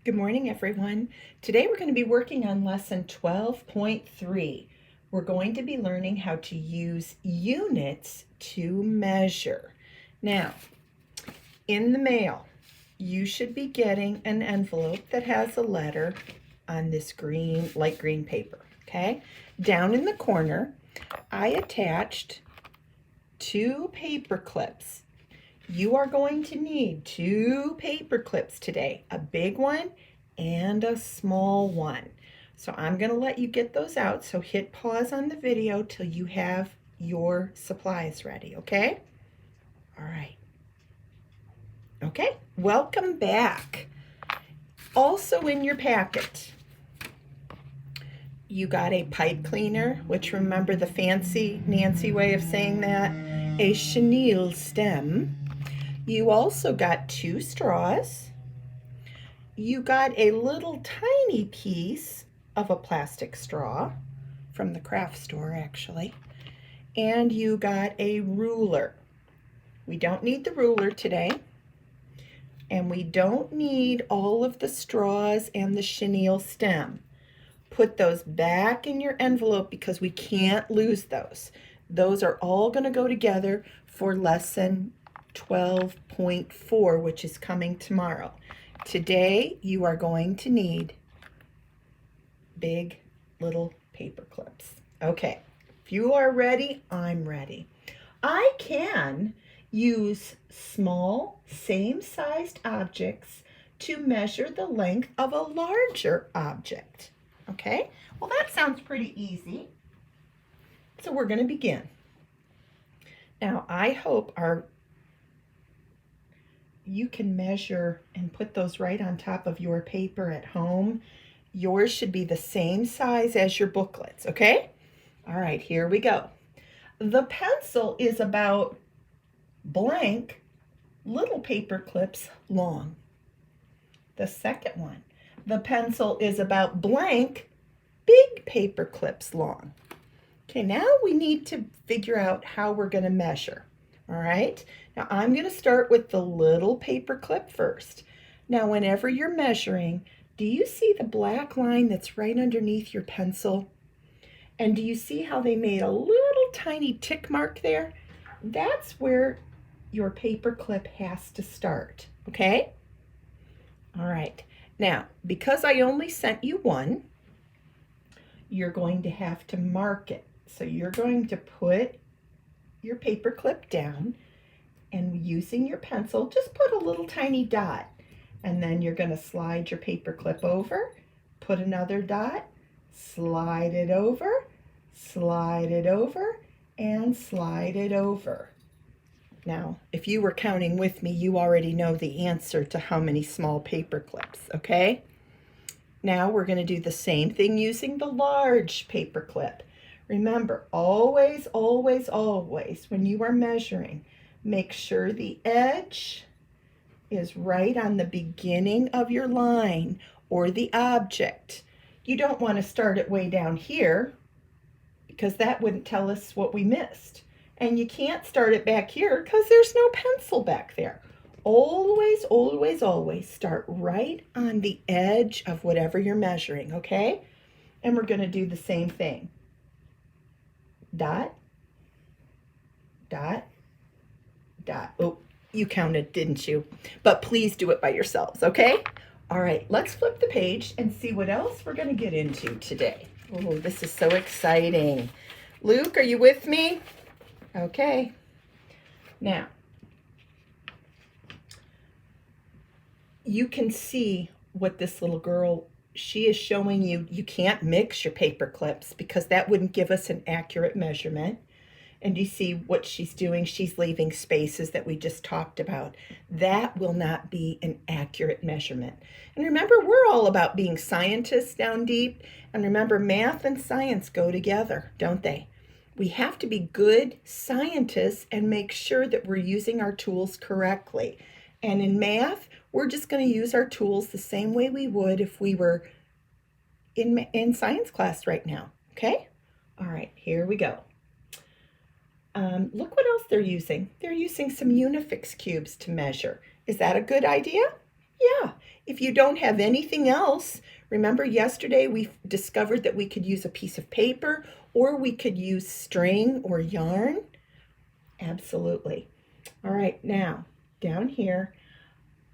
Good morning, everyone. Today we're going to be working on lesson 12.3. We're going to be learning how to use units to measure. Now, in the mail, you should be getting an envelope that has a letter on this green, light green paper, okay? Down in the corner, I attached 2 paper clips. You are going to need 2 paper clips today, a big one and a small one. So I'm going to let you get those out. So hit pause on the video till you have your supplies ready, okay? All right. Okay, welcome back. Also in your packet, you got a pipe cleaner, which remember the fancy Nancy way of saying that, a chenille stem. You also got 2 straws. You got a little tiny piece of a plastic straw from the craft store, actually. And you got a ruler. We don't need the ruler today. And we don't need all of the straws and the chenille stem. Put those back in your envelope because we can't lose those. Those are all going to go together for lesson 12.4, which is coming tomorrow. Today, you are going to need big little paper clips. Okay, if you are ready, I'm ready. I can use small, same-sized objects to measure the length of a larger object. Okay, well that sounds pretty easy. So we're going to begin. Now, I hope you can measure and put those right on top of your paper at home. Yours should be the same size as your booklets, okay? All right, here we go. The pencil is about blank little paper clips long. The second one, the pencil is about blank big paper clips long. Okay, now we need to figure out how we're going to measure. All right, now I'm going to start with the little paper clip first. Now, whenever you're measuring, do you see the black line that's right underneath your pencil? And do you see how they made a little tiny tick mark there? That's where your paper clip has to start, okay? All right, now, because I only sent you one, you're going to have to mark it. So you're going to put your paper clip down and using your pencil, just put a little tiny dot. And then you're going to slide your paper clip over, put another dot, slide it over, and slide it over. Now, if you were counting with me, you already know the answer to how many small paper clips, okay? Now we're going to do the same thing using the large paper clip. Remember, always, always, always, when you are measuring, make sure the edge is right on the beginning of your line or the object. You don't want to start it way down here because that wouldn't tell us what we missed. And you can't start it back here because there's no pencil back there. Always, always, always start right on the edge of whatever you're measuring, okay? And we're going to do the same thing. Dot, dot, dot. Oh, you counted, didn't you? But please do it by yourselves, okay? All right, let's flip the page and see what else we're going to get into today. Oh, this is so exciting. Luke, are you with me? Okay. Now, you can see what this little girl, she is showing you. You can't mix your paper clips because that wouldn't give us an accurate measurement. And you see what she's doing? She's leaving spaces that we just talked about. That will not be an accurate measurement. And remember, we're all about being scientists down deep. And remember, math and science go together, don't they? We have to be good scientists and make sure that we're using our tools correctly. And in math, we're just going to use our tools the same way we would if we were in science class right now, okay? All right, here we go. Look what else they're using. They're using some Unifix cubes to measure. Is that a good idea? Yeah, If you don't have anything else, remember yesterday we discovered that we could use a piece of paper or we could use string or yarn. Absolutely. All right, now down here,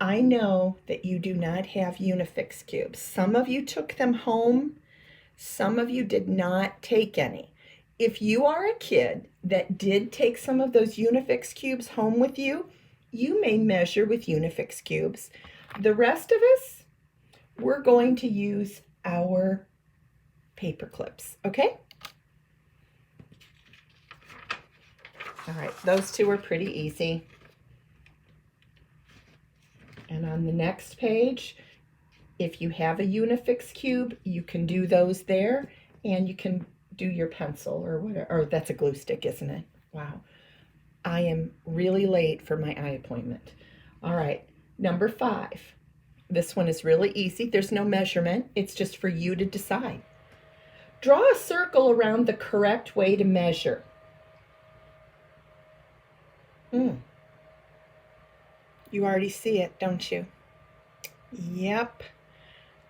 I know that you do not have Unifix cubes. Some of you took them home. Some of you did not take any. If you are a kid that did take some of those Unifix cubes home with you, you may measure with Unifix cubes. The rest of us, we're going to use our paper clips, okay? All right, those two are pretty easy. And on the next page, if you have a Unifix cube, you can do those there, and you can do your pencil or whatever. Or that's a glue stick, isn't it? Wow. I am really late for my eye appointment. All right, number 5. This one is really easy. There's no measurement. It's just for you to decide. Draw a circle around the correct way to measure. You already see it, don't you? Yep.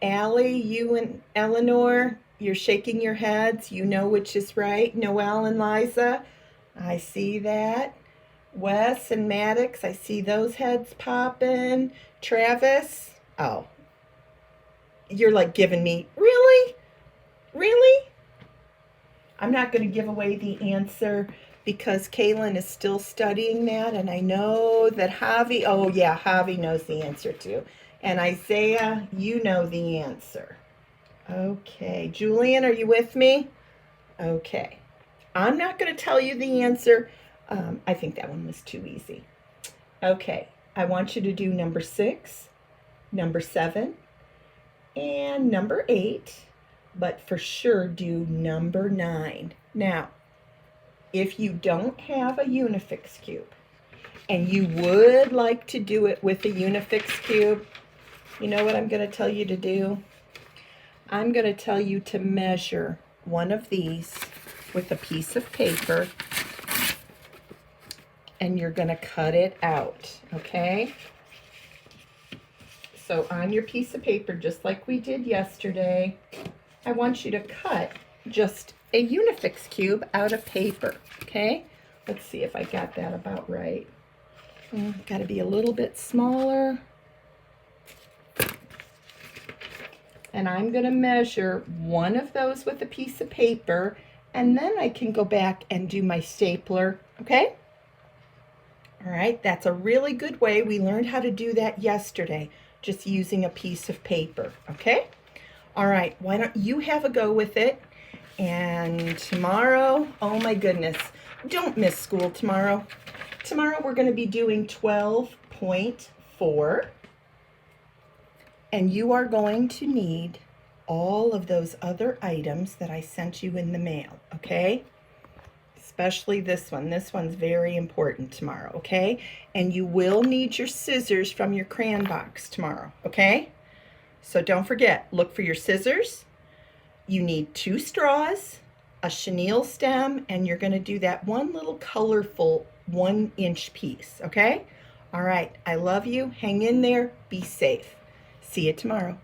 Allie, you and Eleanor, you're shaking your heads. You know which is right. Noelle and Liza, I see that. Wes and Maddox, I see those heads popping. Travis, oh, you're like giving me, really? Really? I'm not going to give away the answer because Kaylin is still studying that, and I know that Javi, oh yeah, Javi knows the answer too. And Isaiah, you know the answer. Okay, Julian, are you with me? Okay, I'm not going to tell you the answer. I think that one was too easy. Okay, I want you to do number 6, number 7, and number 8, but for sure do number 9. Now, if you don't have a Unifix cube and you would like to do it with a Unifix cube, you know what I'm going to tell you to do? I'm going to tell you to measure one of these with a piece of paper, and you're going to cut it out, okay? So on your piece of paper, just like we did yesterday, I want you to cut just a Unifix cube out of paper, okay? Let's see if I got that about right. Got to be a little bit smaller. And I'm going to measure one of those with a piece of paper, and then I can go back and do my stapler, okay? All right, that's a really good way. We learned how to do that yesterday, just using a piece of paper, okay? All right, why don't you have a go with it? And tomorrow, oh my goodness, don't miss school tomorrow. Tomorrow we're going to be doing 12.4. And you are going to need all of those other items that I sent you in the mail, okay? Especially this one. This one's very important tomorrow, okay? And you will need your scissors from your crayon box tomorrow, okay? So don't forget, look for your scissors. You need 2 straws, a chenille stem, and you're going to do that one little colorful 1-inch piece, okay? All right, I love you. Hang in there. Be safe. See you tomorrow.